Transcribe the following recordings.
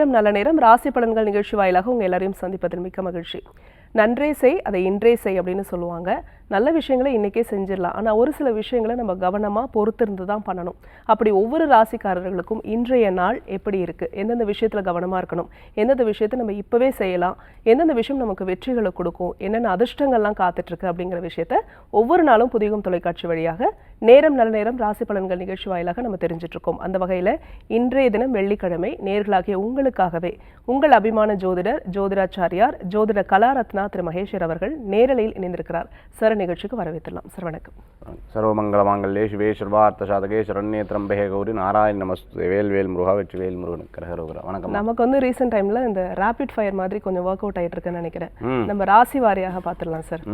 நேரம் நல்ல நேரம் ராசி பலன்கள் நிகழ்ச்சி வாயிலாக உங்கள் எல்லாரையும் சந்திப்பதில் மிக்க மகிழ்ச்சி. நன்றே செய் அதை இன்றே செய் அப்படின்னு சொல்லுவாங்க. நல்ல விஷயங்களை இன்றைக்கே செஞ்சிடலாம், ஆனால் ஒரு சில விஷயங்களை நம்ம கவனமாக பொறுத்திருந்து தான் பண்ணணும். அப்படி ஒவ்வொரு ராசிக்காரர்களுக்கும் இன்றைய நாள் எப்படி இருக்குது, எந்தெந்த விஷயத்தில் கவனமாக இருக்கணும், எந்தெந்த விஷயத்தை நம்ம இப்போவே செய்யலாம், எந்தெந்த விஷயம் நமக்கு வெற்றிகளை கொடுக்கும், என்னென்ன அதிர்ஷ்டங்கள்லாம் காத்துட்ருக்கு அப்படிங்கிற விஷயத்த ஒவ்வொரு நாளும் புதியகம் தொலைக்காட்சி வழியாக நேரம் நல்ல நேரம் ராசி பலன்கள் நிகழ்ச்சி வாயிலாக நம்ம தெரிஞ்சிட்ருக்கோம். அந்த வகையில் இன்றைய தினம் வெள்ளிக்கிழமை நேர்களாகிய உங்களுக்காகவே உங்கள் அபிமான ஜோதிடர் ஜோதிடாச்சாரியார் ஜோதிட கலாரத்னா திரு மகேஸ்வர் அவர்கள் நேரலையில் இணைந்திருக்கிறார். சார், நிகழ்ச்சிக்கு வரவேற்றலாம். சார் வணக்கம். சர்வமங்கல மாங்கல்யே சிவே சர்வார்த்த சாதகே சரண்யே திரம்பகே கௌரி நாராயண நமஸ்தே. வேல்வேல் முருகா வெற்றிவேல் முருகனுக்கு கரகரோகரா. வணக்கம். நமக்கு வந்து ரீசெண்ட் டைம்ல இந்த ரேபிட் ஃபயர் மாதிரி கொஞ்சம் ஒர்க் அவுட் ஆகிட்டு இருக்குன்னு நினைக்கிறேன். நம்ம ராசி வாரியாக பார்த்துடலாம் சார்.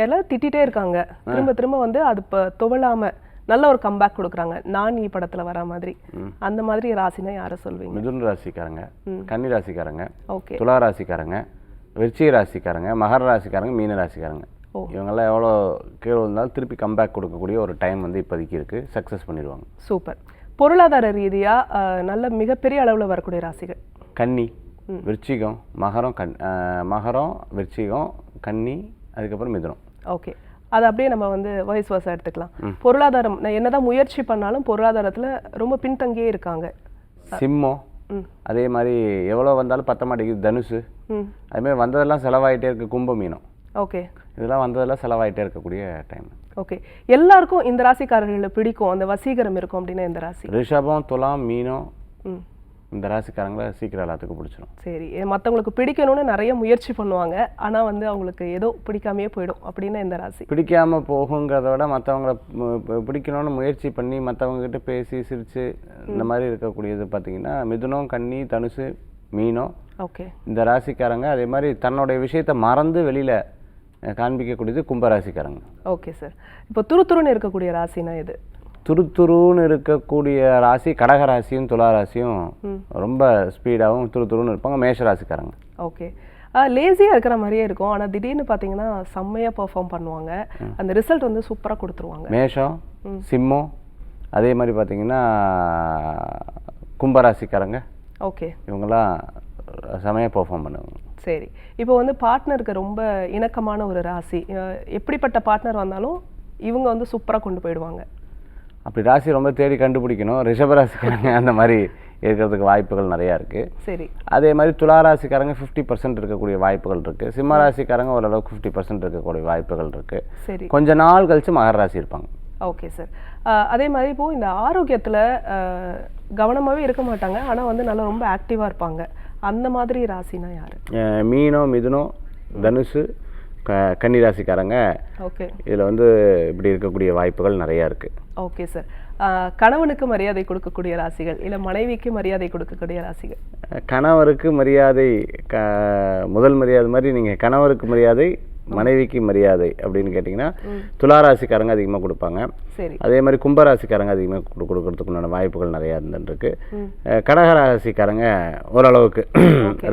எல்லாம் திட்டிகிட்டே இருக்காங்க, திரும்ப திரும்ப வந்து அது இப்போ துவளாம நல்ல ஒரு கம்பேக் கொடுக்குறாங்க. நான் ஈ படத்துல வர மாதிரி அந்த மாதிரி ராசினா யாரை சொல்வீங்க? மிதுன ராசிக்காரங்க, கன்னி ராசிக்காரங்க, ஓகே, துலா ராசிக்காரங்க, விருச்சிக ராசிக்காரங்க, மகர ராசிக்காரங்க, மீன ராசிக்காரங்க. இவங்கெல்லாம் எவ்வளோ கீழே இருந்தாலும் திருப்பி கம்பேக் கொடுக்கக்கூடிய ஒரு டைம் வந்து இப்போதைக்கு இருக்குது. சக்ஸஸ் பண்ணிடுவாங்க. சூப்பர். பொருளாதார ரீதியாக நல்ல மிகப்பெரிய அளவில் வரக்கூடிய ராசிகள் கன்னி, விருச்சிகம், மகரம், விருச்சிகம், கன்னி, அதுக்கப்புறம் மிதுனம். ஓகே, அது அப்படியே நம்ம வந்து வயசு வருஷம் எடுத்துக்கலாம். பொருளாதாரம் என்னதான் முயற்சி பண்ணாலும் பொருளாதாரத்தில் ரொம்ப பின்தங்கியே இருக்காங்க. சிம்மம், அதே மாதிரி எவ்வளோ வந்தாலும் பத்த மாட்டேங்குது. தனுசு, அதுமாதிரி வந்ததெல்லாம் செலவாயிட்டே இருக்கு. கும்ப மீனம், ஓகே, இதெல்லாம் வந்ததெல்லாம் செலவாயிட்டே இருக்கக்கூடிய டைம். ஓகே, எல்லாருக்கும் இந்த ராசிக்காரர்களை பிடிக்கும், அந்த வசீகரம் இருக்கும் அப்படின்னா இந்த ராசி? ரிஷபம், துலாம், மீனம், இந்த ராசிக்காரங்களை சீக்கிரம் எல்லாத்துக்கும் பிடிச்சிடும். சரி, மற்றவங்களுக்கு பிடிக்கணும்னு நிறைய முயற்சி பண்ணுவாங்க, ஆனால் வந்து அவங்களுக்கு ஏதோ பிடிக்காமையே போயிடும் அப்படின்னா இந்த ராசி? பிடிக்காமல் போகுங்கிறத விட மற்றவங்களை பிடிக்கணும்னு முயற்சி பண்ணி மற்றவங்ககிட்ட பேசி சிரித்து இந்த மாதிரி இருக்கக்கூடியது பார்த்திங்கன்னா மிதுனம், கன்னி, தனுசு, மீனம். ஓகே, இந்த ராசிக்காரங்க அதே மாதிரி தன்னுடைய விஷயத்தை மறந்து வெளியில் காண்பிக்கக்கூடியது கும்பராசிக்காரங்க. ஓகே சார், இப்போ துருத்துருன்னு இருக்கக்கூடிய ராசினா இது? துருத்துருன்னு இருக்கக்கூடிய ராசி கடகராசியும் துளாராசியும் ரொம்ப ஸ்பீடாகவும் துருத்துருன்னு இருப்பாங்க. மேஷராசிக்காரங்க ஓகே, லேசியாக இருக்கிற மாதிரியே இருக்கும், ஆனால் திடீர்னு பார்த்தீங்கன்னா செம்மையாக பெர்ஃபார்ம் பண்ணுவாங்க, அந்த ரிசல்ட் வந்து சூப்பராக கொடுத்துருவாங்க. மேஷம், சிம்மம், அதே மாதிரி பார்த்தீங்கன்னா கும்பராசிக்காரங்க. ஓகே, இவங்கெல்லாம் செம்மையாக பெர்ஃபார்ம் பண்ணுவாங்க. சரி, இப்போ வந்து பார்ட்னருக்கு ரொம்ப இணக்கமான ஒரு ராசி, எப்படிப்பட்ட பார்ட்னர் வந்தாலும் இவங்க வந்து சூப்பராக கொண்டு போயிடுவாங்க. அப்படி ராசி ரொம்ப தேடி கண்டுபிடிக்கணும். ரிஷபராசிக்காரங்க அந்த மாதிரி இருக்கிறதுக்கு வாய்ப்புகள் நிறையா இருக்குது. சரி, அதே மாதிரி துளாராசிக்காரங்க 50% இருக்கக்கூடிய வாய்ப்புகள் இருக்குது. சிம்மராசிக்காரங்க ஓரளவுக்கு 50% இருக்கக்கூடிய வாய்ப்புகள் இருக்குது. சரி, கொஞ்ச நாள் கழித்து மகர ராசி இருப்பாங்க. ஓகே சார், அதே மாதிரி இப்போது இந்த ஆரோக்கியத்தில் கவனமாகவே இருக்க மாட்டாங்க, ஆனால் வந்து நல்லா ரொம்ப ஆக்டிவாக இருப்பாங்க. அந்த மாதிரி ராசினா யார்? மீனம், மிதுனம், தனுசு, கன்னி ராசிக்காரங்க. ஓகே, இதில் வந்து இப்படி இருக்கக்கூடிய வாய்ப்புகள் நிறையா இருக்குது. ஓகே சார், கணவனுக்கு மரியாதை கொடுக்கக்கூடிய ராசிகள் இல்லை மனைவிக்கு மரியாதை கொடுக்கக்கூடிய ராசிகள்? கணவருக்கு மரியாதை முதல் மரியாதை மாதிரி நீங்கள் கணவருக்கு மரியாதை மனைவிக்கு மரியாதை அப்படின்னு கேட்டிங்கன்னா துளாராசிக்காரங்க அதிகமாக கொடுப்பாங்க. சரி, அதே மாதிரி கும்பராசிக்காரங்க அதிகமாக கொடுக்கறதுக்குண்டான வாய்ப்புகள் நிறையா இருந்துருக்கு. கடகராசிக்காரங்க ஓரளவுக்கு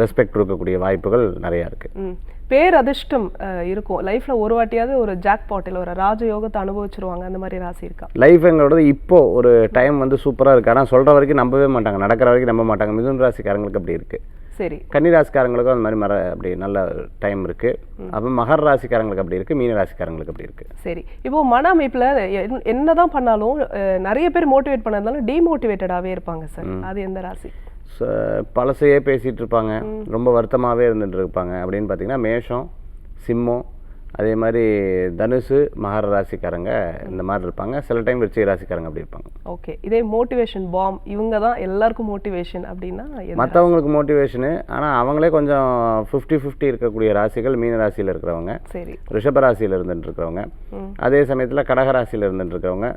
ரெஸ்பெக்ட் கொடுக்கக்கூடிய வாய்ப்புகள் நிறையா இருக்குது. பேர் அதிர்ஷ்டம் இருக்கும் லைஃப்ல, ஒரு வாட்டியாவது ஒரு ஜாக் பாட்டில் ஒரு ராஜயோகத்தை அனுபவிச்சிருவாங்க, அந்த மாதிரி ராசி இருக்கா? லைஃப் எங்களோட இப்போ ஒரு டைம் வந்து சூப்பராக இருக்குது, ஆனால் சொல்கிற வரைக்கும் நம்பவே மாட்டாங்க, நடக்கிற வரைக்கும் நம்ப மாட்டாங்க. மிதுன ராசிக்காரங்களுக்கு அப்படி இருக்குது. சரி, கன்னி ராசிக்காரங்களுக்கும் அந்த மாதிரி அப்படி நல்ல டைம் இருக்குது. அப்போ மகர ராசிக்காரங்களுக்கு அப்படி இருக்குது, மீன ராசிக்காரங்களுக்கு அப்படி இருக்குது. சரி, இப்போ மன அமைப்பில் என்னதான் பண்ணாலும் நிறைய பேர் மோட்டிவேட் பண்ணதுனால டிமோட்டிவேட்டடாகவே இருப்பாங்க சார், அது எந்த ராசி? பழசையே பேசிகிட்டு இருப்பாங்க, ரொம்ப வருத்தமாகவே இருந்துட்டு இருப்பாங்க. அப்படின்னு பார்த்தீங்கன்னா மேஷம், சிம்மம், அதே மாதிரி தனுசு, மகர ராசிக்காரங்க இந்த மாதிரி இருப்பாங்க. சில டைம் விருச்சிக ராசிக்காரங்க அப்படி இருப்பாங்க. ஓகே, இதே மோட்டிவேஷன் பாம் இவங்க தான் எல்லாருக்கும் மோட்டிவேஷன் அப்படின்னா மற்றவங்களுக்கு மோட்டிவேஷனு, ஆனால் அவங்களே கொஞ்சம் 50-50 இருக்கக்கூடிய ராசிகள் மீன ராசியில் இருக்கிறவங்க, சரி, ரிஷப ராசியில் இருந்துட்டு இருக்கிறவங்க, அதே சமயத்தில் கடக ராசியில் இருந்துட்டு இருக்கிறவங்க,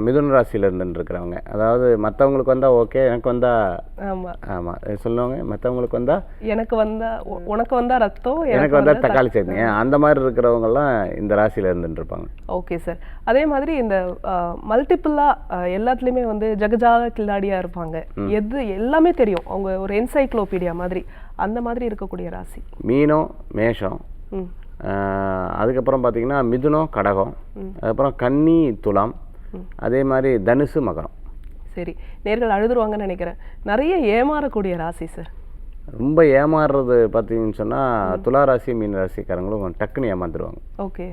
மிதுன ராசியில் இருந்துட்டு இருக்கிறவங்க. அதாவது மற்றவங்களுக்கு வந்தால் ஓகே, எனக்கு வந்தால் ஆமாம் சொல்லுவாங்க, மற்றவங்களுக்கு வந்தால் எனக்கு வந்தால் உனக்கு வந்தால் ரத்தம், எனக்கு வந்தால் தக்காளி சட்னி, அந்த மாதிரி இருக்கிறவங்க இந்த ராசியில இருந்துட்டு இருப்பாங்க. ஓகே சார், அதே மாதிரி இந்த மல்டிபிளா எல்லாத்துலயுமே வந்து ஜகஜால கில்லாடியா இருப்பாங்க, எது எல்லாமே தெரியும், அவங்க ஒரு என்சைக்ளோபீடியா மாதிரி, அந்த மாதிரி இருக்கக்கூடிய ராசி? மீனம், மேஷம், அதுக்கப்புறம் பார்த்தீங்கன்னா மிதுனம், கடகம், அதுக்கப்புறம் கன்னி, துலாம், அதே மாதிரி தனுசு, மகரம். சரி, நேர்கள் அழுதுருவாங்கன்னு நினைக்கிறேன். நிறைய ஏமாறக்கூடிய ராசி சார். ரொம்ப ஏமாறுறது பார்த்தீங்கன்னு சொன்னால் துலா ராசி மீன ராசிக்காரங்களும் டக்குன்னு ஏமாந்துருவாங்க. ஓகே.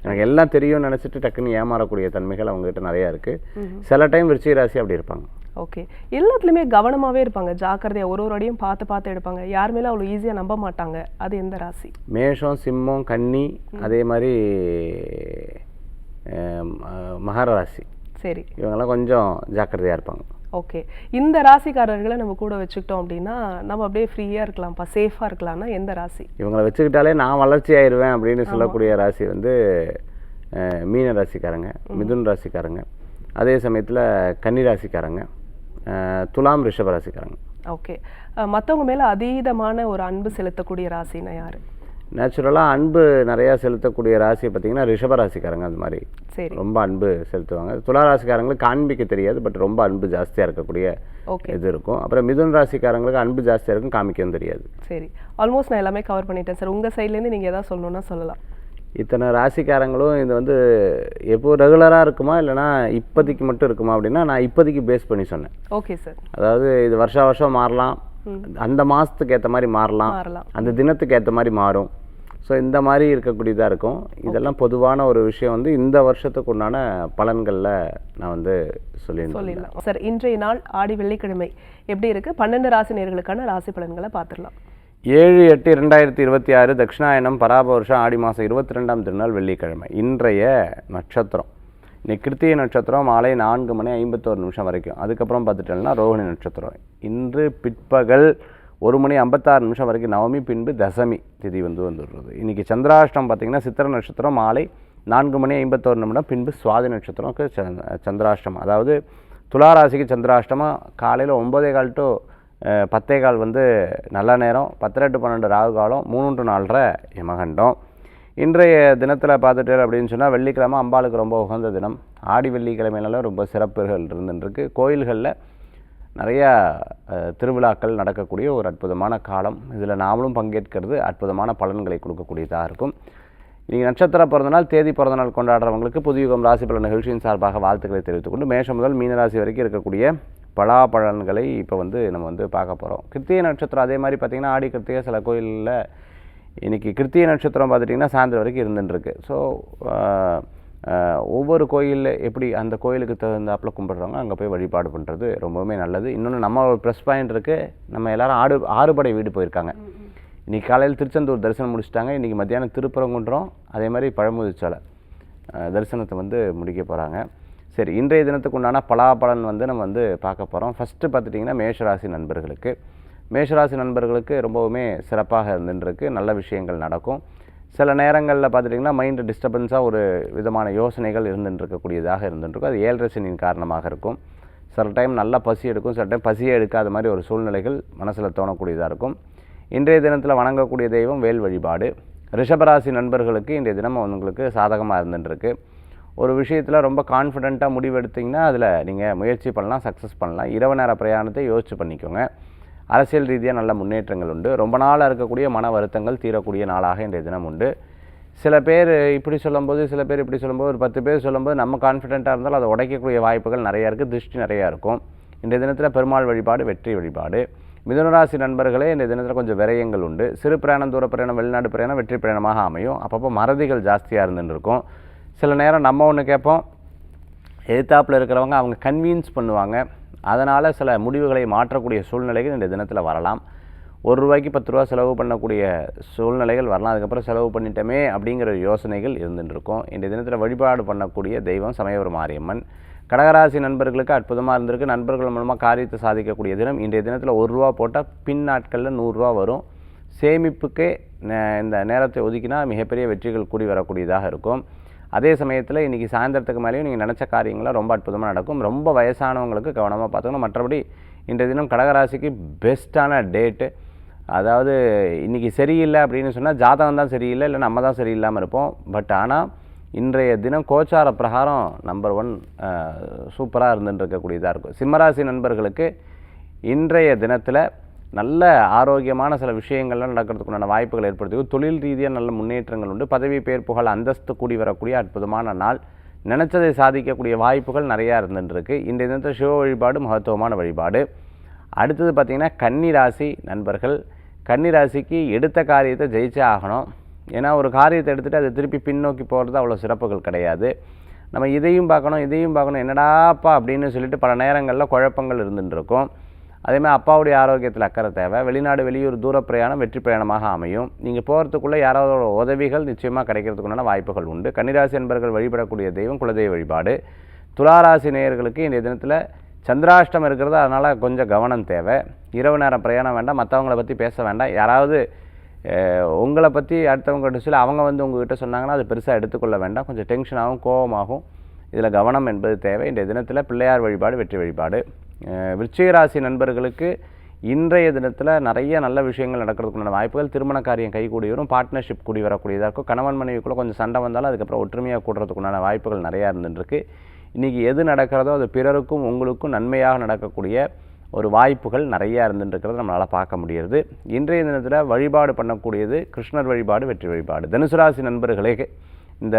எனக்கு எல்லாம் தெரியும்னு நினச்சிட்டு டக்குன்னு ஏமாறக்கூடிய தன்மைகள் அவங்ககிட்ட நிறையா இருக்குது. சில டைம் விருச்சிக ராசி அப்படி இருப்பாங்க. ஓகே. எல்லாத்துலேயுமே கவனமாகவே இருப்பாங்க, ஜாக்கிரதையாக ஒரு அடியும் பார்த்து பார்த்து எடுப்பாங்க, யார் மேலே அவ்வளோ ஈஸியாக நம்ப மாட்டாங்க. அது எந்த ராசி? மேஷம், சிம்மம், கன்னி, அதே மாதிரி மகர ராசி. சரி, இவங்கெல்லாம் கொஞ்சம் ஜாக்கிரதையாக இருப்பாங்க. ஓகே. இந்த ராசிக்காரர்களை நம்ம கூட வச்சுக்கிட்டோம் அப்படின்னா நம்ம அப்படியே ஃப்ரீயாக இருக்கலாம்ப்பா, சேஃபாக இருக்கலாம்னா எந்த ராசி? இவங்களை வச்சுக்கிட்டாலே நான் வளர்ச்சி ஆயிடுவேன் அப்படின்னு சொல்லக்கூடிய ராசி வந்து மீன ராசிக்காரங்க, மிதுன் ராசிக்காரங்க, அதே சமயத்தில் கன்னி ராசிக்காரங்க, துலாம், ரிஷப ராசிக்காரங்க. ஓகே. மற்றவங்க மேலே அதீதமான ஒரு அன்பு செலுத்தக்கூடிய ராசினா யார்? நேச்சுரலாக அன்பு நிறையா செலுத்தக்கூடிய ராசியை பார்த்தீங்கன்னா ரிஷப ராசிக்காரங்க. அது மாதிரி சரி, ரொம்ப அன்பு செலுத்துவாங்க. துலா ராசிக்காரங்களுக்கு காண்பிக்க தெரியாது, பட் ரொம்ப அன்பு ஜாஸ்தியாக இருக்கக்கூடிய இது இருக்கும். அப்புறம் மிதுன் ராசிக்காரங்களுக்கு அன்பு ஜாஸ்தியாக இருக்கும், காமிக்கவும் தெரியாது. சரி, ஆல்மோஸ்ட் நான் எல்லாமே கவர் பண்ணிட்டேன் சார். உங்கள் சைட்லேருந்து நீங்கள் எதாவது சொல்லணும்னா சொல்லலாம். இத்தனை ராசிக்காரங்களும் இது வந்து எப்போ ரெகுலராக இருக்குமா இல்லைனா இப்போதைக்கு மட்டும் இருக்குமா அப்படின்னா நான் இப்போதைக்கு பேஸ் பண்ணி சொன்னேன். Okay sir. அதாவது இது வருஷம் மாறலாம், அந்த மாதத்துக்கு ஏற்ற மாதிரி மாறலாம், அந்த தினத்துக்கு ஏற்ற மாதிரி மாறும். ஸோ இந்த மாதிரி இருக்கக்கூடியதாக இருக்கும். இதெல்லாம் பொதுவான ஒரு விஷயம் வந்து இந்த வருஷத்துக்கு உண்டான பலன்களில் நான் வந்து சொல்லிடலாம் சார். இன்றைய நாள் ஆடி வெள்ளிக்கிழமை எப்படி இருக்குது? 12 ராசி நேயர்களுக்கான ராசி பலன்களை பார்த்துடலாம். 7/8/2026 தட்சிணாயனம் பராப வருஷம் ஆடி மாதம் 22ஆம் திருநாள் வெள்ளிக்கிழமை. இன்றைய நட்சத்திரம் இன்னைக்கு கிருத்திகை நட்சத்திரம் மாலை 4:51 வரைக்கும். அதுக்கப்புறம் பார்த்துட்டோம்னா ரோஹிணி நட்சத்திரம். இன்று பிற்பகல் 1:56 வரைக்கும் நவமி, பின்பு தசமி திதி வந்துடுறது. இன்றைக்கி சந்திராஷ்டம் பார்த்திங்கன்னா சித்திர நட்சத்திரம் மாலை 4:51 பின்பு சுவாதி நட்சத்திரம்க்கு சந்திராஷ்டம். அதாவது துளாராசிக்கு சந்திராஷ்டமாக காலையில் 9:15 to 10:15 வந்து நல்ல நேரம், 10 to 12 ராகு காலம், 3 to 4:30 யமகண்டம். இன்றைய தினத்தில் பார்த்துட்டு அப்படின்னு சொன்னால் வெள்ளிக்கிழமை அம்பாளுக்கு ரொம்ப உகந்த தினம். ஆடி வெள்ளிக்கிழமையினால ரொம்ப சிறப்புகள் இருந்துருக்கு. கோயில்களில் நிறையா திருவிழாக்கள் நடக்கக்கூடிய ஒரு அற்புதமான காலம். இதில் நாமளும் பங்கேற்கிறது அற்புதமான பலன்களை கொடுக்கக்கூடியதாக இருக்கும். இன்றைக்கி நட்சத்திர பிறந்தநாள், தேதி பிறந்தநாள் கொண்டாடுறவங்களுக்கு புதுயுகம் ராசி பலன் நிகழ்ச்சியின் சார்பாக வாழ்த்துக்களை தெரிவித்துக்கொண்டு மேஷம் முதல் மீனராசி வரைக்கும் இருக்கக்கூடிய பலாபலன்களை இப்போ வந்து நம்ம வந்து பார்க்க போகிறோம். கிருத்திகை நட்சத்திரம் அதே மாதிரி பார்த்திங்கன்னா ஆடி கிருத்திகை சில கோயிலில் இன்றைக்கி கிருத்திகை நட்சத்திரம் பார்த்துட்டிங்கன்னா சாயந்தரம் வரைக்கும் இருந்துருக்கு. ஸோ ஒவ்வொரு கோயிலில் எப்படி அந்த கோயிலுக்கு தகுந்தாப்பில் கும்பிட்றவங்க அங்கே போய் வழிபாடு பண்ணுறது ரொம்பவுமே நல்லது. இன்னொன்று நம்ம ஒரு ப்ளஸ் பாயிண்ட் இருக்குது, நம்ம எல்லோரும் ஆறுபடை வீடு போயிருக்காங்க. இன்றைக்கி காலையில் திருச்செந்தூர் தரிசனம் முடிச்சிட்டாங்க. இன்றைக்கி மத்தியானம் திருப்பரங்குன்றம் அதே மாதிரி பழமுதிர்ச்சோலை தரிசனத்தை வந்து முடிக்க போகிறாங்க. சரி, இன்றைய தினத்துக்கு உண்டான பலாபலன் வந்து நம்ம வந்து பார்க்க போகிறோம். ஃபஸ்ட்டு பார்த்துட்டிங்கன்னா மேஷராசி நண்பர்களுக்கு ரொம்பவுமே சிறப்பாக இருந்துருக்கு. நல்ல விஷயங்கள் நடக்கும். சில நேரங்களில் பார்த்துட்டிங்கன்னா மைண்டு டிஸ்டர்பன்ஸாக ஒரு விதமான யோசனைகள் இருந்துருக்கக்கூடியதாக இருந்துருக்கும். அது 7 சனியின் காரணமாக இருக்கும். சில டைம் நல்லா பசி எடுக்கும், சில டைம் பசியே எடுக்காத மாதிரி ஒரு சூழ்நிலைகள் மனசில் தோணக்கூடியதாக இருக்கும். இன்றைய தினத்தில் வணங்கக்கூடிய தெய்வம் வேல் வழிபாடு. ரிஷபராசி நண்பர்களுக்கு இன்றைய தினம் உங்களுக்கு சாதகமாக இருந்துருக்கு. ஒரு விஷயத்தில் ரொம்ப கான்ஃபிடெண்ட்டாக முடிவெடுத்திங்கன்னா அதில் நீங்கள் முயற்சி பண்ணலாம், சக்ஸஸ் பண்ணலாம். இரவு நேர பிரயாணத்தை யோசிச்சு பண்ணிக்கோங்க. அரசியல் ரீதியாக நல்ல முன்னேற்றங்கள் உண்டு. ரொம்ப நாளாக இருக்கக்கூடிய மன வருத்தங்கள் தீரக்கூடிய நாளாக இன்றைய தினம் உண்டு. சில பேர் இப்படி சொல்லும்போது, சில பேர் இப்படி சொல்லும்போது, ஒரு 10 பேர் சொல்லும்போது நம்ம கான்ஃபிடெண்ட்டாக இருந்தாலும் அதை உடைக்கக்கூடிய வாய்ப்புகள் நிறையா இருக்குது. திருஷ்டி நிறையா இருக்கும். இன்றைய தினத்தில் பெருமாள் வழிபாடு வெற்றி வழிபாடு. மிதுனராசி நண்பர்களே இன்றைய தினத்தில் கொஞ்சம் விரயங்கள் உண்டு. சிறு பிரயாணம், தூர பிரயாணம், வெளிநாடு பிரயாணம் வெற்றி பிரயாணமாக அமையும். அப்பப்போ மறதிகள் ஜாஸ்தியாக இருந்துருக்கும். சில நேரம் நம்ம ஒன்று கேட்போம், எதிர்த்தாப்பில் இருக்கிறவங்க அவங்க கன்வீன்ஸ் பண்ணுவாங்க. அதனால் சில முடிவுகளை மாற்றக்கூடிய சூழ்நிலைகள் இந்த தினத்தில் வரலாம். ₹1 10 செலவு பண்ணக்கூடிய சூழ்நிலைகள் வரலாம். அதுக்கப்புறம் செலவு பண்ணிட்டோமே அப்படிங்கிற யோசனைகள் இருந்துருக்கும். இந்த தினத்தில் வழிபாடு பண்ணக்கூடிய தெய்வம் சமயபுரம் மாரியம்மன். கடகராசி நண்பர்களுக்கு அற்புதமாக இருந்திருக்கு. நண்பர்கள் மூலமாக காரியத்தை சாதிக்கக்கூடிய தினம். இன்றைய தினத்தில் ₹1 போட்டால் பின் நாட்களில் ₹100 வரும். சேமிப்புக்கே இந்த நேரத்தை ஒதுக்கினா மிகப்பெரிய வெற்றிகள் கூடி வரக்கூடியதாக இருக்கும். அதே சமயத்தில் இன்றைக்கி சாயந்தரத்துக்கு மேலேயும் நீங்கள் நினச்ச காரியங்களாம் ரொம்ப அற்புதமாக நடக்கும். ரொம்ப வயசானவங்களுக்கு கவனமாக பார்த்துக்கணும். மற்றபடி இன்றைய தினம் கடகராசிக்கு பெஸ்ட்டான டேட்டு. அதாவது இன்றைக்கி சரியில்லை அப்படின்னு சொன்னால் ஜாதகம் தான் சரியில்லை, இல்லை நம்ம தான் சரியில்லாமல் இருப்போம். பட் ஆனால் இன்றைய தினம் கோச்சார பிரகாரம் நம்பர் 1 சூப்பராக இருந்துருக்கக்கூடியதாக இருக்கும். சிம்மராசி நண்பர்களுக்கு இன்றைய தினத்தில் நல்ல ஆரோக்கியமான சில விஷயங்கள்லாம் நடக்கிறதுக்குண்டான வாய்ப்புகள் ஏற்படுத்தி தொழில் ரீதியாக நல்ல முன்னேற்றங்கள் உண்டு. பதவி, பேர், புகழ், அந்தஸ்து கூடி வரக்கூடிய அற்புதமான நாள். நினச்சதை சாதிக்கக்கூடிய வாய்ப்புகள் நிறையா இருந்துருக்கு. இன்றைய தினத்தில் சிவ வழிபாடு மகத்துவமான வழிபாடு. அடுத்தது பார்த்திங்கன்னா கன்னிராசி நண்பர்கள். கன்னிராசிக்கு எடுத்த காரியத்தை ஜெயிச்சே ஆகணும். ஏன்னா ஒரு காரியத்தை எடுத்துகிட்டு அதை திருப்பி பின்னோக்கி போகிறது அவ்வளோ சிறப்புகள் கிடையாது. நம்ம இதையும் பார்க்கணும் என்னடாப்பா அப்படின்னு சொல்லிட்டு பல நேரங்களில் குழப்பங்கள் இருந்துட்டுருக்கும். அதேமாதிரி அப்பாவுடைய ஆரோக்கியத்தில் அக்கறை தேவை. வெளிநாடு வெளியூர் தூர பிரயாணம் வெற்றி பிரயாணமாக அமையும். நீங்கள் போகிறதுக்குள்ளே யாராவது உதவிகள் நிச்சயமாக கிடைக்கிறதுக்குண்டான வாய்ப்புகள் உண்டு. கன்னிராசி என்பர்கள் வழிபடக்கூடிய தெய்வம் குலதெய்வ வழிபாடு. துளாராசி நேயர்களுக்கு இன்றைய தினத்தில் சந்திராஷ்டம் இருக்கிறது, அதனால் கொஞ்சம் கவனம் தேவை. இரவு நேரம் பிரயாணம் வேண்டாம், மற்றவங்கள பற்றி பேச வேண்டாம். யாராவது உங்களை பற்றி அடுத்தவங்ககிட்ட சொல்லி அவங்க வந்து உங்கள்கிட்ட சொன்னாங்கன்னா அது பெருசாக எடுத்துக்கொள்ள வேண்டாம். கொஞ்சம் டென்ஷனாகவும் கோபமாகும். இதில் கவனம் என்பது தேவை. இன்றைய தினத்தில் பிள்ளையார் வழிபாடு வெற்றி வழிபாடு. விருச்சிக ராசி நண்பர்களுக்கு இன்றைய தினத்தில் நிறைய நல்ல விஷயங்கள் நடக்கிறதுக்குண்டான வாய்ப்புகள். திருமண காரியம் கைகூடி வரும். பார்ட்னர்ஷிப் கூடி வரக்கூடியதாக இருக்கும். கணவன் மனைவிக்குள்ளே கொஞ்சம் சண்டை வந்தாலும் அதுக்கப்புறம் ஒற்றுமையாக கூடுறதுக்குண்டான வாய்ப்புகள் நிறையா இருந்துருக்கு. இன்றைக்கி எது நடக்கிறதோ அது பிறருக்கும் உங்களுக்கும் நன்மையாக நடக்கக்கூடிய ஒரு வாய்ப்புகள் நிறையா இருந்துருக்கிறது நம்மளால் பார்க்க முடியுது. இன்றைய தினத்தில் வழிபாடு பண்ணக்கூடியது கிருஷ்ணர் வழிபாடு வெற்றி வழிபாடு. தனுசு ராசி நண்பர்களே, இந்த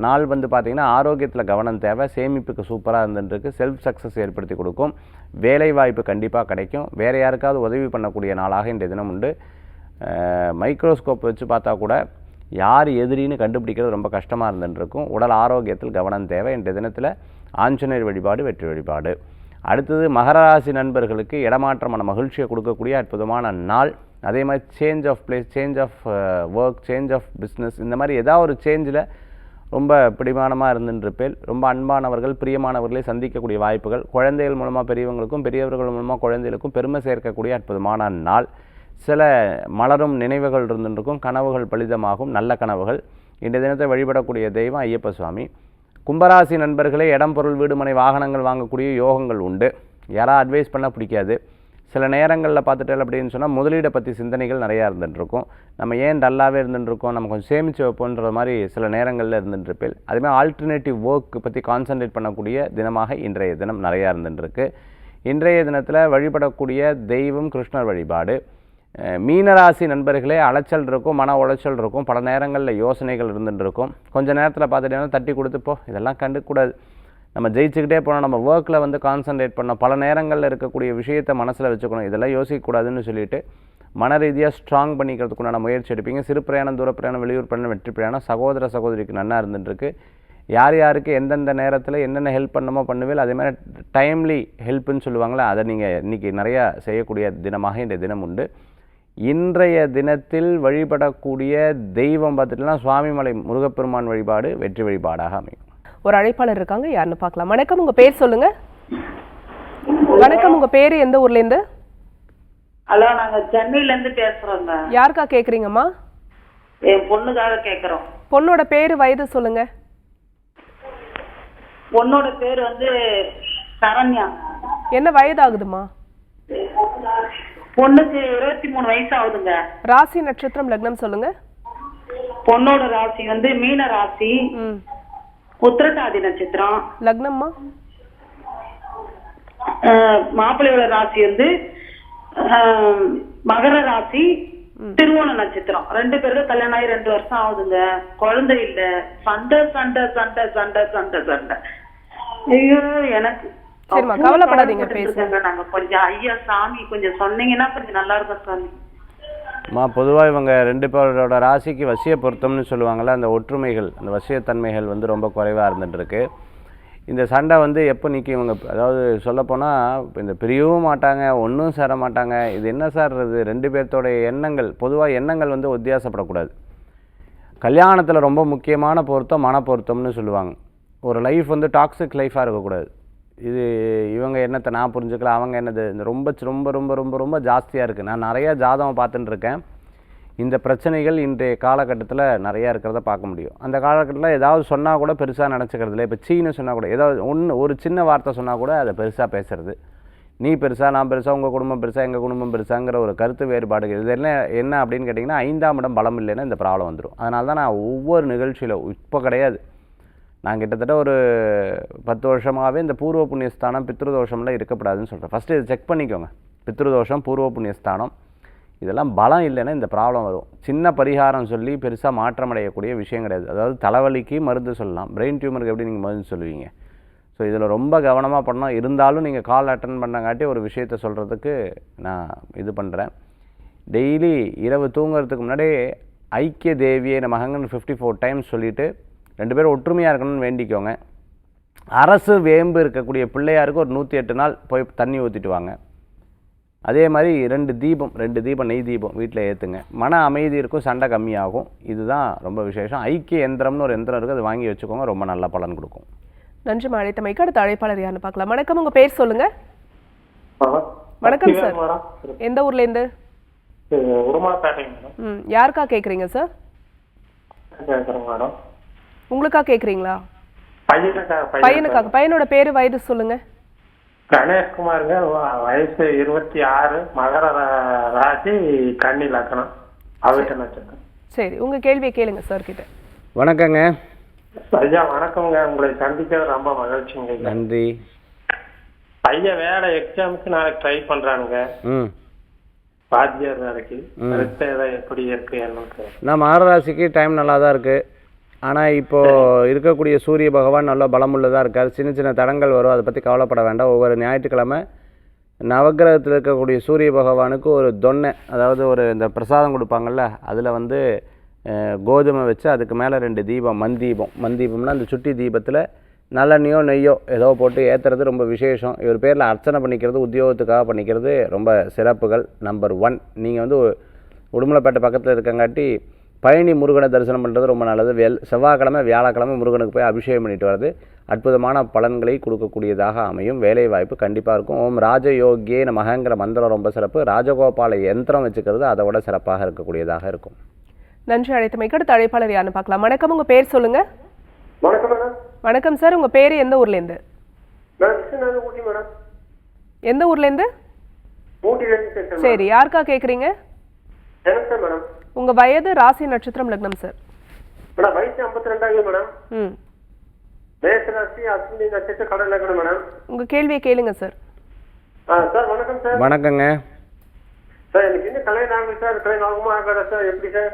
நாள் வந்து பார்த்திங்கன்னா ஆரோக்கியத்தில் கவனம் தேவை. சேமிப்புக்கு சூப்பராக இருந்துருக்கு. செல்ஃப் சக்ஸஸ் ஏற்படுத்தி கொடுக்கும். வேலை வாய்ப்பு கண்டிப்பாக கிடைக்கும். வேறு யாருக்காவது உதவி பண்ணக்கூடிய நாளாக இன்றைய தினம் உண்டு. மைக்ரோஸ்கோப் வச்சு பார்த்தா கூட யார் எதிரின்னு கண்டுபிடிக்கிறது ரொம்ப கஷ்டமாக இருந்துருக்கும். உடல் ஆரோக்கியத்தில் கவனம் தேவை. இன்றைய தினத்தில் ஆஞ்சநேயர் வழிபாடு வெற்றி வழிபாடு. அடுத்தது மகர ராசி நண்பர்களுக்கு இடமாற்றமான மகிழ்ச்சியை கொடுக்கக்கூடிய அற்புதமான நாள். அதே மாதிரி change of place, change of work, change of business, இந்த மாதிரி ஏதாவது ஒரு சேஞ்சில் ரொம்ப பிடிமானமாக இருந்துருப்பேன். ரொம்ப அன்பானவர்கள் பிரியமானவர்களை சந்திக்கக்கூடிய வாய்ப்புகள். குழந்தைகள் மூலமாக பெரியவங்களுக்கும் பெரியவர்கள் மூலமாக குழந்தைகளுக்கும் பெருமை சேர்க்கக்கூடிய அற்புதமான நாள். சில மலரும் நினைவுகள் இருந்துருக்கும். கனவுகள் பலிதமாகும். நல்ல கனவுகள். இன்றைய தினத்தை வழிபடக்கூடிய தெய்வம் ஐயப்ப சுவாமி. கும்பராசி நண்பர்களே, இடம் பொருள் வீடு மனை வாகனங்கள் வாங்கக்கூடிய யோகங்கள் உண்டு. யாராவது அட்வைஸ் பண்ண பிடிக்காது. சில நேரங்களில் பார்த்துட்டேன் அப்படின்னு சொன்னால் முதலீடை பற்றி சிந்தனைகள் நிறையா இருந்துகிட்ருக்கும். நம்ம ஏன் டல்லாகவே இருந்துட்டுருக்கோம், நம்ம கொஞ்சம் சேமித்து வைப்போன்ற மாதிரி சில நேரங்களில் இருந்துட்டுருப்பேன். அதுமாதிரி ஆல்டர்னேட்டிவ் ஒர்க் பற்றி கான்சன்ட்ரேட் பண்ணக்கூடிய தினமாக இன்றைய தினம் நிறையா இருந்துட்டுருக்கு. இன்றைய தினத்தில் வழிபடக்கூடிய தெய்வம் கிருஷ்ணர் வழிபாடு. மீனராசி நண்பர்களே, அலைச்சல் இருக்கும், மன உளைச்சல் இருக்கும். பல நேரங்களில் யோசனைகள் இருந்துகிட்ருக்கும். கொஞ்சம் நேரத்தில் பார்த்துட்டீங்கன்னா தட்டி கொடுத்துப்போ, இதெல்லாம் கண்டுக்கூடாது, நம்ம ஜெயிச்சுக்கிட்டே போனோம், நம்ம ஒர்க்கில் வந்து கான்சன்ட்ரேட் பண்ணோம், பல நேரங்களில் இருக்கக்கூடிய விஷயத்தை மனசில் வச்சுக்கணும், இதெல்லாம் யோசிக்கக்கூடாதுன்னு சொல்லிவிட்டு மன ரீதியாக ஸ்ட்ராங் பண்ணிக்கிறதுக்குண்டான முயற்சி எடுப்பீங்க. சிறு பிரயாணம், தூர பிரயாணம், வெளியூர் பிரயாணம், வெற்றி பிரயாணம். சகோதர சகோதரிக்கு நன்னா இருந்துட்டுருக்கு. யார் யாருக்கு எந்தெந்த நேரத்தில் என்னென்ன ஹெல்ப் பண்ணணுமோ பண்ணுவேன். அதே மாதிரி டைம்லி ஹெல்ப்புன்னு சொல்லுவாங்களே, அதை நீங்கள் இன்றைக்கி நிறையா செய்யக்கூடிய தினமாக இந்த தினம் உண்டு. இன்றைய தினத்தில் வழிபடக்கூடிய தெய்வம் பார்த்துட்டுனா சுவாமிமலை முருகப்பெருமான் வழிபாடு வெற்றி வழிபாடாக அமையும். ஒரு அழைப்பாளர் இருக்காங்க, யாருன்னு பார்க்கலாம். வணக்கம், உங்க பேர் சொல்லுங்க. வணக்கம், உங்க பேரு எந்த ஊர்ல இருந்து? ஹலோ, நாங்க சென்னையில இருந்து பேசுறோங்க. யாருக்கா கேக்குறீங்கம்மா? என் பொண்ணுக்காக கேக்குறோம். பொண்ணோட பேரு, வயது சொல்லுங்க. பொண்ணோட பேர் வந்து சரண்யா. என்ன வயது ஆகுதுமா? பொண்ணுக்கு 23 வயசு ஆகுதுங்க. ராசி நட்சத்திரம் லக்னம் சொல்லுங்க. பொண்ணோட ராசி வந்து மீன ராசி, உத்திரட்டாதி நட்சத்திரம். லக்னம்மா? மாப்பிள்ளையோட ராசி வந்து மகர ராசி, திருவோண நட்சத்திரம். 2 பேருக்கு கல்யாணம் ஆகி 2 வருஷம் ஆகுதுங்க. குழந்தை இல்ல. சண்டை சண்டை சண்டை சண்டை சண்டை சண்டை. ஐயோ, எனக்கு சரிம்மா, கவலைப்படாதீங்க, பேசுங்க. நாங்க கொஞ்சம் ஐயா சாமி கொஞ்சம் சொன்னீங்கன்னா கொஞ்சம் நல்லா இருக்கும் சாமி. பொதுவாக இவங்க 2 பேரோட ராசிக்கு வசிய பொருத்தம்னு சொல்லுவாங்கள்ல, அந்த ஒற்றுமைகள், அந்த வசியத்தன்மைகள் வந்து ரொம்ப குறைவாக இருந்துகிட்ருக்கு. இந்த சண்டை வந்து எப்போ நிற்கும் இவங்க, அதாவது சொல்லப்போனால் இந்த பிரியவும் மாட்டாங்க, ஒன்றும் சேர மாட்டாங்க. இது என்ன சார், இது 2 பேர்த்தோடைய எண்ணங்கள், பொதுவாக எண்ணங்கள் வந்து வித்தியாசப்படக்கூடாது. கல்யாணத்தில் ரொம்ப முக்கியமான பொருத்தம் மன பொருத்தம்னு சொல்லுவாங்க. ஒரு லைஃப் வந்து டாக்ஸிக் லைஃபாக இருக்கக்கூடாது. இது இவங்க என்னத்தை நான் புரிஞ்சுக்கல, அவங்க என்னது, இந்த ரொம்ப ரொம்ப ரொம்ப ரொம்ப ரொம்ப ஜாஸ்தியாக இருக்குது. நான் நிறையா ஜாதகம் பார்த்துட்டு இருக்கேன். இந்த பிரச்சனைகள் இன்றைய காலகட்டத்தில் நிறையா இருக்கிறத பார்க்க முடியும். அந்த காலகட்டத்தில் ஏதாவது சொன்னால் கூட பெருசாக நினச்சிக்கிறது இல்லை. இப்போ சீன்னு சொன்னால் கூட, ஏதாவது ஒரு சின்ன வார்த்தை சொன்னால் கூட அதை பெருசாக பேசுறது. நீ பெருசாக, நான் பெருசாக, உங்கள் குடும்பம் பெருசாக, எங்கள் குடும்பம் பெருசாங்கிற ஒரு கருத்து வேறுபாடுகள். இது என்ன அப்படின்னு கேட்டிங்கன்னா, 5ஆம் இடம் பலம் இல்லைன்னா இந்த ப்ராப்ளம் வந்துடும். அதனால தான் நான் ஒவ்வொரு நிகழ்ச்சியில், இப்போ கிடையாது, நான் கிட்டத்தட்ட ஒரு 10 வருஷமாகவே இந்த பூர்வ புண்ணியஸ்தானம் பித்ருதோஷம்லாம் இருக்கக்கூடாதுன்னு சொல்கிறேன். ஃபஸ்ட்டு இதை செக் பண்ணிக்கோங்க. பித்ருதோஷம், பூர்வ புண்ணியஸ்தானம் இதெல்லாம் பலம் இல்லைன்னா இந்த ப்ராப்ளம் வரும். சின்ன பரிகாரம் சொல்லி பெருசாக மாற்றம் அடையக்கூடிய விஷயம் கிடையாது. அதாவது தலைவலிக்கு மருந்து சொல்லலாம், பிரெயின் டியூமருக்கு எப்படி நீங்கள் மருந்து சொல்லுவீங்க? ஸோ இதில் ரொம்ப கவனமாக பண்ணோம். இருந்தாலும் நீங்கள் கால் அட்டன் பண்ணங்காட்டி ஒரு விஷயத்த சொல்கிறதுக்கு நான் இது பண்ணுறேன். டெய்லி இரவு தூங்குறதுக்கு முன்னாடி ஐக்கிய தேவியை நமகங்கன்னு 54 டைம்ஸ் சொல்லிவிட்டு 2 பேரும் ஒற்றுமையாக இருக்கணும்னு வேண்டிக்கோங்க. அரசு வேம்பு இருக்கக்கூடிய பிள்ளையாருக்கு ஒரு 108 நாள் போய் தண்ணி ஊற்றிட்டு வாங்க. அதே மாதிரி 2 தீபம் நெய் தீபம் வீட்டில் ஏற்றுங்க. மன அமைதி இருக்கும், சண்டை கம்மியாகும். இதுதான் ரொம்ப விசேஷம். ஐக்கிய எந்திரம்னு ஒரு எந்திரம் இருக்குது, அது வாங்கி வச்சுக்கோங்க, ரொம்ப நல்ல பலன் கொடுக்கும். நன்றி அழைத்தமைக்கு. அடுத்த அழைப்பாளர் யாருன்னு பார்க்கலாம். வணக்கம், உங்க பேர் சொல்லுங்க. வணக்கம் சார், எந்த ஊர்ல இருந்து? யாருக்கா கேக்குறீங்க சார்? உங்களுக்கா கேக்குறீங்களா? பையனுக்காக. பையனோட பேரு வயது சொல்லுங்க. கணேஷ்குமாருங்க, வயசு 26, மகர ராசி, கன்னி லக்னம், அவிட்ட நட்சத்திரம். சரி, உங்க கேள்வியை கேளுங்க சார் கிட்ட. வணக்கங்க ஐயா. வணக்கம்ங்க, உங்களை சந்திக்கிறது ரொம்ப மகிழ்ச்சிங்க. நன்றி. பையன் வேலை எக்ஸாமுக்கு நாளைக்கு ட்ரை பண்றானுங்க. வாத்தியார் வேலைக்கு. அடுத்த எப்படி இருக்கு என்னன்னு? நான் மகர ராசிக்கு டைம் நல்லா தான் இருக்குது. ஆனால் இப்போது இருக்கக்கூடிய சூரிய பகவான் நல்ல பலமுள்ளதாக இருக்கார். சின்ன சின்ன தடங்கள் வரும், அதை பற்றி கவலைப்பட வேண்டாம். ஒவ்வொரு ஞாயிற்றுக்கிழமை நவக்கிரகத்தில் இருக்கக்கூடிய சூரிய பகவானுக்கு ஒரு தொன்னை, அதாவது ஒரு இந்த பிரசாதம் கொடுப்பாங்கள்ல, அதில் வந்து கோதுமை வச்சு அதுக்கு மேலே 2 தீபம், மந்தீபம்னா அந்த சுட்டி தீபத்தில் நல்லெண்ணெயோ நெய்யோ ஏதோ போட்டு ஏற்றுறது ரொம்ப விசேஷம். இவர் பேரில் அர்ச்சனை பண்ணிக்கிறது, உத்தியோகத்துக்காக பண்ணிக்கிறது ரொம்ப சிறப்புகள். நம்பர் 1, நீங்கள் வந்து உடுமலைப்பேட்டை பக்கத்தில் இருக்கங்காட்டி பழனி முருகனை தரிசனம் பண்ணுறது ரொம்ப நல்லது. செவ்வாய்க்கிழமை வியாழக்கிழமை முருகனுக்கு போய் அபிஷேகம் பண்ணிட்டு வர்றது அற்புதமான பலன்களை கொடுக்கக்கூடியதாக அமையும். வேலை வாய்ப்பு கண்டிப்பாக இருக்கும். ஓம் ராஜயோகியே நமகங்கிற மந்திரம் ரொம்ப சிறப்பு. ராஜகோபால யந்திரம் வச்சுக்கிறது அதை விட சிறப்பாக இருக்கக்கூடியதாக இருக்கும். நன்றி அழைத்தமைக்கு. அடுத்த அழைப்பாளர் யாருன்னு பார்க்கலாம். வணக்கம், உங்க பேர் சொல்லுங்க. வணக்கம் மேடம். வணக்கம் சார், உங்க பேரு எந்த ஊர்ல இருந்து? ஊட்டி மேடம். எந்த ஊர்ல இருந்து? சரி, யாருக்கா கேக்குறீங்க? மேடம். உங்க வயது, ராசி, நட்சத்திரம், லக்னம் சார்? மேடம் வயசு 52 மேடம். மேஷ ராசி, அஸ்வினி நட்சத்திரம், கடல் லக்னம் மேடம். உங்க கேள்வியை கேளுங்க சார். சார் வணக்கம் சார். வணக்கங்க சார். எனக்கு இன்னும் கல்யாணம் ஆகுது சார். கல்யாணம் ஆகுமா ஆகாதா சார்? எப்படி சார்?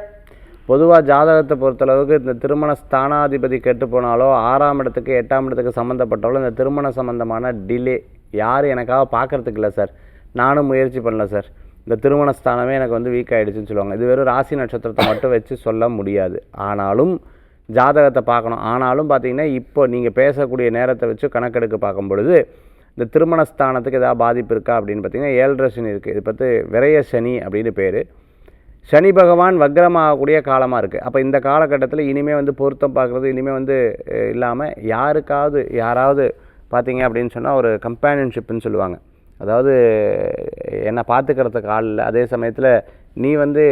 பொதுவாக ஜாதகத்தை பொறுத்தளவுக்கு இந்த திருமண ஸ்தானாதிபதி கெட்டு போனாலோ 6ஆம் இடத்துக்கு 8ஆம் இடத்துக்கு சம்மந்தப்பட்டாலும் இந்த திருமண சம்மந்தமான டிலே யார் எனக்காக பார்க்கறதுக்கு இல்லை சார். நானும் முயற்சி பண்ணல சார். இந்த திருமண ஸ்தானமே எனக்கு வந்து வீக் ஆகிடுச்சுன்னு சொல்லுவாங்க. இது வெறும் ராசி நட்சத்திரத்தை மட்டும் வச்சு சொல்ல முடியாது. ஆனாலும் ஜாதகத்தை பார்க்கணும். ஆனாலும் பார்த்தீங்கன்னா இப்போ நீங்கள் பேசக்கூடிய நேரத்தை வச்சு கணக்கெடுக்க பார்க்கும் பொழுது இந்த திருமண ஸ்தானத்துக்கு ஏதாவது பாதிப்பு இருக்கா அப்படின்னு பார்த்தீங்கன்னா 7.5 சனி இருக்குது. இது பார்த்து விரய சனி அப்படின்னு பேர். சனி பகவான் வக்ரமாகக்கூடிய காலமாக இருக்குது. அப்போ இந்த காலகட்டத்தில் இனிமேல் வந்து பொருத்தம் பார்க்குறது இனிமேல் வந்து இல்லாமல் யாராவது பார்த்தீங்க அப்படின்னு சொன்னால் ஒரு கம்பேனியன்ஷிப்னு சொல்லுவாங்க. அதாவது என்னை பார்த்துக்கிறதுக்கு ஆள் இல்லை, அதே சமயத்தில் நீ வந்து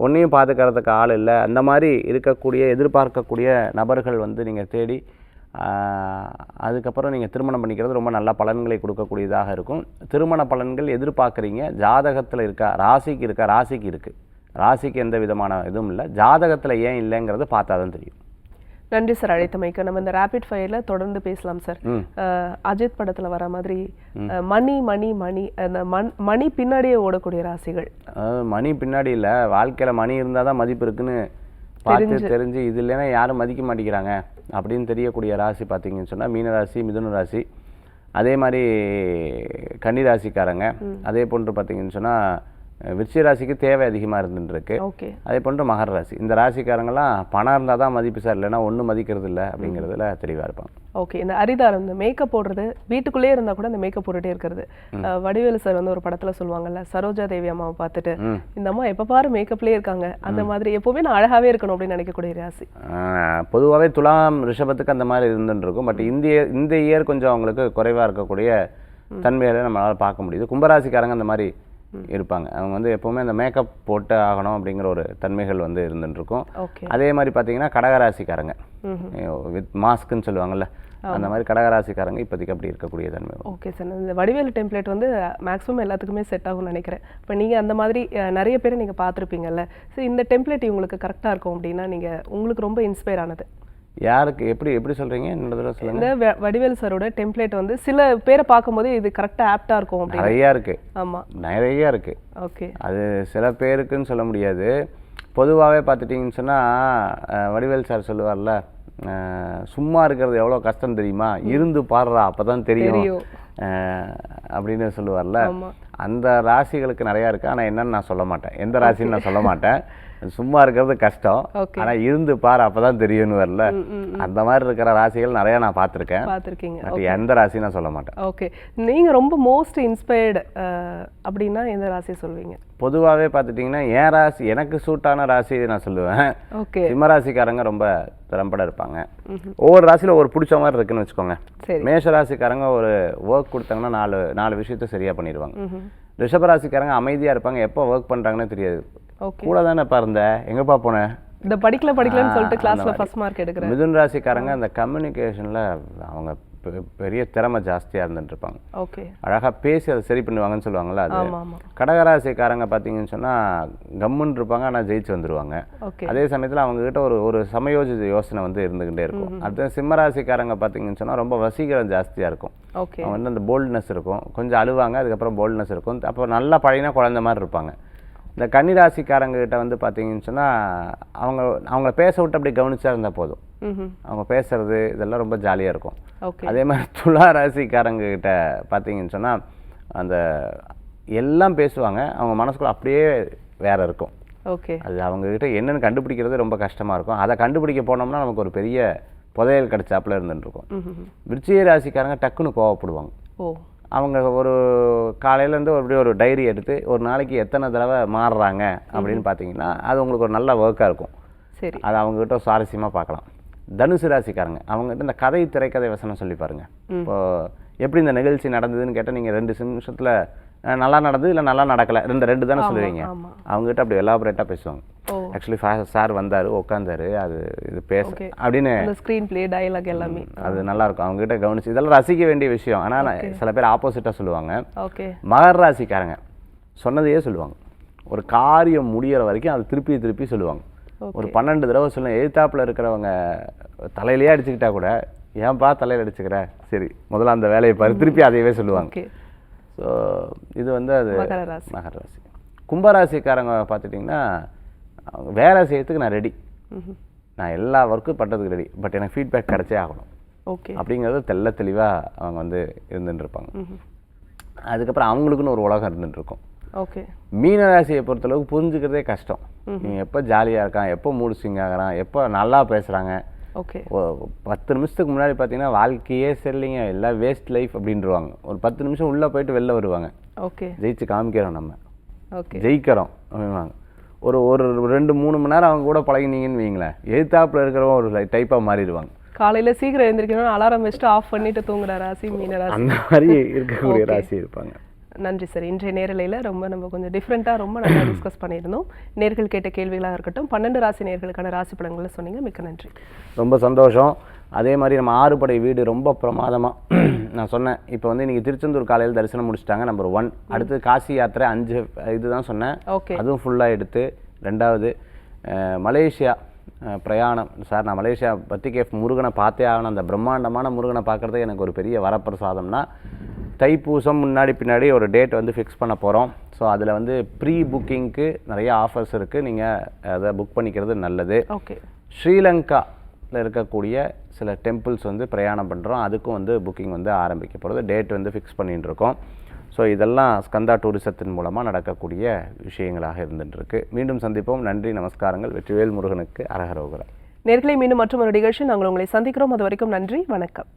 ஒன்றையும் பார்த்துக்கிறதுக்கு ஆள் இல்லை, அந்த மாதிரி இருக்கக்கூடிய எதிர்பார்க்கக்கூடிய நபர்கள் வந்து நீங்கள் தேடி அதுக்கப்புறம் நீங்கள் திருமணம் பண்ணிக்கிறது ரொம்ப நல்ல பலன்களை கொடுக்கக்கூடியதாக இருக்கும். திருமண பலன்கள் எதிர்பார்க்குறீங்க, ஜாதகத்தில் இருக்கா, ராசிக்கு இருக்கா? ராசிக்கு இருக்குது. ராசிக்கு எந்த விதமான இதுவும் இல்லை. ஜாதகத்தில் ஏன் இல்லைங்கிறது பார்த்தா தான் தெரியும். நன்றி சார் அழைத்தமைக்கு. நம்ம இந்த ரேபிட் ஃபயர்ல தொடர்ந்து பேசலாம் சார். அஜித் படத்துல வர மாதிரி மணி அந்த மணி பின்னாடியே ஓடக்கூடிய ராசிகள். மணி பின்னாடி இல்லை, வாழ்க்கையில் மணி இருந்தால் தான் மதிப்பு இருக்குன்னு பார்த்து தெரிஞ்சு இது இல்லைன்னா யாரும் மதிக்க மாட்டேங்கிறாங்க அப்படின்னு தெரியக்கூடிய ராசி பார்த்தீங்கன்னு சொன்னால் மீனராசி, மிதுன ராசி, அதே மாதிரி கன்னி ராசிக்காரங்க. அதே போன்று பார்த்தீங்கன்னு சொன்னால் விருச்சிக ராசிக்கு தேவை அதிகமாக இருந்துருக்கு. அதே போன்று மகர ராசி. இந்த ராசிக்காரங்கெல்லாம் பணம் இருந்தால் தான் மதிப்பு சார், இல்லைன்னா ஒன்றும் மதிக்கிறது இல்லை அப்படிங்கிறதுல தெளிவாக இருப்பாங்க. ஓகே, இந்த அரிதாரம், இந்த மேக்கப் போடுறது வீட்டுக்குள்ளேயே இருந்தால் கூட இந்த மேக்கப் போட்டுகிட்டே இருக்கிறது. வடிவேலு சார் வந்து ஒரு படத்தில் சொல்லுவாங்கல்ல, சரோஜா தேவி அம்மாவை பார்த்துட்டு இந்த அம்மா எப்போ பாரு மேக்கப்லேயே இருக்காங்க, அந்த மாதிரி எப்போவுமே நான் அழகாகவே இருக்கணும் அப்படின்னு நினைக்கக்கூடிய ராசி. பொதுவாகவே துலாம் ரிஷபத்துக்கு அந்த மாதிரி இருந்துட்டு இருக்கும். பட் இந்த இயர் கொஞ்சம் அவங்களுக்கு குறைவாக இருக்கக்கூடிய தன்மைகளை நம்மளால் பார்க்க முடியுது. கும்பராசிக்காரங்க அந்த மாதிரி இருப்பாங்க. அவங்க வந்து எப்போவுமே அந்த மேக்கப் போட்டு ஆகணும் அப்படிங்கிற ஒரு தன்மைகள் வந்து இருந்துருக்கும். அதே மாதிரி பார்த்தீங்கன்னா கடகராசிக்காரங்க வித் மாஸ்க்குன்னு சொல்லுவாங்கல்ல, அந்த மாதிரி கடகராசிக்காரங்க இப்போதைக்கு அப்படி இருக்கக்கூடிய தன்மை. ஓகே சார், இந்த வடிவேலு டெம்ப்ளேட் வந்து மேக்ஸிமம் எல்லாத்துக்குமே செட் ஆகும்னு நினைக்கிறேன். இப்போ நீங்கள் அந்த மாதிரி நிறைய பேரை நீங்கள் பார்த்துருப்பீங்கல்ல, ஸோ இந்த டெம்ப்ளேட் உங்களுக்கு கரெக்டாக இருக்கும் அப்படின்னா நீங்கள் உங்களுக்கு ரொம்ப இன்ஸ்பயர் ஆனது? யாருக்கு எப்படி எப்படி சொல்கிறீங்க இன்னொரு தடவை சொல்லுங்கள். இந்த வடிவேல் சாரோட டெம்ப்ளேட் வந்து சில பேரை பார்க்கும்போது இது கரெக்டாக ஆப்டாக இருக்கும் அப்படின்னு. நிறையா இருக்குது. ஆமாம், நிறையா இருக்குது. ஓகே. அது சில பேருக்குன்னு சொல்ல முடியாது. பொதுவாகவே பார்த்துட்டிங்கன்னு சொன்னால் வடிவேல் சார் சொல்லுவார்ல, சும்மா இருக்கிறது எவ்வளோ கஷ்டம் தெரியுமா, இருந்து பாடுறா அப்போ தான் தெரியும் அப்படின்னு சொல்லுவார்ல. அந்த ராசிகளுக்கு நிறையா இருக்குது. ஆனால் என்னன்னு நான் சொல்ல மாட்டேன், எந்த ராசின்னு நான் சொல்ல மாட்டேன். சும்மா இருக்கிறது கஷ்டம், ஆனால் இருந்து பாரு அப்பதான் தெரியும்னு வரல. அந்த மாதிரி இருக்கிற ராசிகள் நிறைய நான் பார்த்துருக்கேன். எந்த ராசி நான் சொல்ல மாட்டேன். ஓகே, நீங்க ரொம்ப மோஸ்ட் இன்ஸ்பயர்டு அப்படின்னா எந்த ராசி சொல்வீங்க? பொதுவாகவே பார்த்துட்டிங்கன்னா என் ராசி எனக்கு சூட்டான ராசி நான் சொல்லுவேன். ஓகே. சிம்மராசிக்காரங்க ரொம்ப திறம்பட இருப்பாங்க. ஒவ்வொரு ராசியில் ஒரு பிடிச்ச மாதிரி இருக்குன்னு வச்சுக்கோங்க. மேஷ ராசிக்காரங்க ஒரு ஒர்க் கொடுத்தாங்கன்னா நாலு விஷயத்த சரியா பண்ணிடுவாங்க. ரிஷபராசிக்காரங்க அமைதியா இருப்பாங்க, எப்போ ஒர்க் பண்றாங்கன்னு தெரியாது. கூட தானே இருந்த எங்கப்பா போனேன், இந்த படிக்கலன்னு சொல்லிட்டு கிளாஸ்ல ஃபர்ஸ்ட் மார்க் எடுக்கிறேன். மிதுன் ராசிக்காரங்க அந்த கம்யூனிகேஷன்ல அவங்க பெரிய திறமை ஜாஸ்தியா இருந்துட்டு இருப்பாங்க. ஓகே. அழகா பேசி அதை சரி பண்ணுவாங்கன்னு சொல்லுவாங்கல்ல அது. கடகராசிக்காரங்க பார்த்தீங்கன்னு சொன்னா கம்முன்னு இருப்பாங்க, ஆனா ஜெயிச்சு வந்துருவாங்க. அதே சமயத்துல அவங்க கிட்ட ஒரு சமயோஜித யோசனை வந்து இருந்துகிட்டே இருக்கும். அடுத்த சிம்மராசிக்காரங்க பார்த்தீங்கன்னு சொன்னா ரொம்ப வசீகரம் ஜாஸ்தியா இருக்கும். அவங்க வந்து அந்த போல்ட்னஸ் இருக்கும், கொஞ்சம் அழுவாங்க, அதுக்கப்புறம் போல்ட்னஸ் இருக்கும். அப்போ நல்லா பழையனா குழந்தை மாதிரி இருப்பாங்க. இந்த கன்னிராசிக்காரங்க கிட்ட வந்து பார்த்தீங்கன்னு சொன்னால் அவங்கள பேச விட்டு அப்படி கவனிச்சா இருந்தால் போதும். அவங்க பேசுறது இதெல்லாம் ரொம்ப ஜாலியாக இருக்கும். அதே மாதிரி துலா ராசிக்காரங்க கிட்ட பார்த்தீங்கன்னு சொன்னால் அந்த எல்லாம் பேசுவாங்க, அவங்க மனசுக்குள்ள அப்படியே வேற இருக்கும். அது அவங்க கிட்ட என்னென்னு கண்டுபிடிக்கிறது ரொம்ப கஷ்டமாக இருக்கும். அதை கண்டுபிடிக்க போனோம்னா நமக்கு ஒரு பெரிய புதையல் கிடைச்சாப்புல இருந்துட்டு இருக்கும். விருச்சிக ராசிக்காரங்க டக்குன்னு கோவப்படுவாங்க. அவங்க ஒரு காலையிலேருந்து அப்படியே ஒரு டைரி எடுத்து ஒரு நாளைக்கு எத்தனை தடவை மாறுறாங்க அப்படின்னு பார்த்தீங்கன்னா அது உங்களுக்கு ஒரு நல்ல ஒர்க்காக இருக்கும். சரி, அதை அவங்ககிட்ட சுவாரஸ்யமாக பார்க்கலாம். தனுசு ராசிக்காரங்க அவங்ககிட்ட இந்த கதை திரைக்கதை வசனம் சொல்லி பாருங்க. இப்போ எப்படி இந்த நிகழ்ச்சி நடந்ததுன்னு கேட்டால் நீங்கள் 2 நிமிஷத்தில் நல்லா நடந்தது இல்லை நல்லா நடக்கலை ரெண்டு தானே சொல்லுவீங்க. அவங்ககிட்ட அப்படி எலாபரேட்டாக பேசுவாங்க. ஆக்சுவலி சார் வந்தார் உட்காந்தாரு அது இது பேச அப்படின்னு ஸ்க்ரீன் பிளே டயலாக் எல்லாமே அது நல்லா இருக்கும். அவங்க கிட்ட கவனிச்சு இதெல்லாம் ரசிக்க வேண்டிய விஷயம். ஆனால் சில பேர் ஆப்போசிட்டாக சொல்லுவாங்க. மகர ராசிக்காரங்க சொன்னதையே சொல்லுவாங்க, ஒரு காரியம் முடிகிற வரைக்கும் அது திருப்பி சொல்லுவாங்க. ஒரு 12 தடவை சொல்லுவாங்க. எழுத்தாப்புல இருக்கிறவங்க தலையிலேயே அடிச்சுக்கிட்டா கூட ஏன்பா தலையில் அடிச்சுக்கிற, சரி முதல்ல அந்த வேலையை பாரு, திருப்பி அதையவே சொல்லுவாங்க. ஸோ இது வந்து அது மகர ராசி. கும்பராசிக்காரங்க பார்த்துட்டிங்கன்னா வேலை செய்யறதுக்கு நான் ரெடி, நான் எல்லா ஒர்க்கும் பண்ணுறதுக்கு ரெடி, பட் எனக்கு ஃபீட்பேக் கிடைச்சே ஆகணும் அப்படிங்கிறது தெளிவாக அவங்க வந்து இருந்துட்டு இருப்பாங்க. அதுக்கப்புறம் அவங்களுக்குன்னு ஒரு உலகம் இருந்துட்டு இருக்கும். மீனராசியை பொறுத்தளவுக்கு புரிஞ்சுக்கிறதே கஷ்டம். நீங்கள் எப்போ ஜாலியாக இருக்கான், எப்போ மூடு ஸ்விங் ஆகிறான், எப்போ நல்லா பேசுகிறாங்க. 10 நிமிஷத்துக்கு முன்னாடி பார்த்தீங்கன்னா வாழ்க்கையே சரியில்லைங்க, எல்லாம் வேஸ்ட் லைஃப் அப்படின்றவாங்க. ஒரு 10 நிமிஷம் உள்ளே போயிட்டு வெளில வருவாங்க. ஜெயிச்சு காமிக்கிறோம், நம்ம ஜெயிக்கிறோம் அப்படின்வாங்க. ஒரு 2-3 மணி நேரம் அவங்க கூட பழகினீங்கன்னு வைங்களேன், எழுத்தாப்புல இருக்கிறவங்க ஒரு டைப்பாக மாறிடுவாங்க. காலையில சீக்கிரம் எழுந்திரிக்கணும், அலாரம் வச்சுட்டு ஆஃப் பண்ணிட்டு தூங்குற ராசி மீனராசி. அந்த மாதிரி இருக்கக்கூடிய ராசி இருப்பாங்க. நன்றி சார். இன்றைய நேரலையில் நம்ம கொஞ்சம் டிஃப்ரெண்ட்டாக ரொம்ப நல்லா டிஸ்கஸ் பண்ணியிருந்தோம். நேர்கள் கேட்ட கேள்விகளாக இருக்கட்டும், 12 ராசி நேர்களுக்கான ராசி பலன்களை சொன்னீங்க, மிக்க நன்றி. ரொம்ப சந்தோஷம். அதே மாதிரி நம்ம 6 படை வீடு ரொம்ப பிரமாதமாக நான் சொன்னேன். இப்போ வந்து இன்றைக்கி திருச்செந்தூர் காலையில் தரிசனம் முடிச்சிட்டாங்க, நம்பர் 1. அடுத்து காசி யாத்திரை 5 இதுதான் சொன்னேன், அதுவும் ஃபுல்லாக எடுத்து. 2வது மலேசியா பிரயாணம். சார் நான் மலேசியா பத்திகேஃப் முருகனை பார்த்தே ஆகணும், அந்த பிரம்மாண்டமான முருகனை பார்க்குறது எனக்கு ஒரு பெரிய வரப்பிரசாதம்னா தைப்பூசம் முன்னாடி பின்னாடி ஒரு டேட் வந்து ஃபிக்ஸ் பண்ண போகிறோம். ஸோ அதில் வந்து ப்ரீ புக்கிங்க்கு நிறைய ஆஃபர்ஸ் இருக்குது, நீங்கள் அதை புக் பண்ணிக்கிறது நல்லது. ஸ்ரீலங்காவில் இருக்கக்கூடிய சில டெம்பிள்ஸ் வந்து பிரயாணம் பண்ணுறோம், அதுக்கும் வந்து புக்கிங் வந்து ஆரம்பிக்க போகிறது, டேட் வந்து ஃபிக்ஸ் பண்ணிட்டு இருக்கோம். ஸோ இதெல்லாம் ஸ்கந்தா டூரிசத்தின் மூலமாக நடக்கக்கூடிய விஷயங்களாக இருந்துகிட்ருக்கு. மீண்டும் சந்திப்போம். நன்றி, நமஸ்காரங்கள். வெற்றிவேல் முருகனுக்கு அரகரோகரா. நேர்களை மீண்டும் மற்றும் ஒரு நிகழ்ச்சி நாங்கள் உங்களை சந்திக்கிறோம். அது வரைக்கும் நன்றி, வணக்கம்.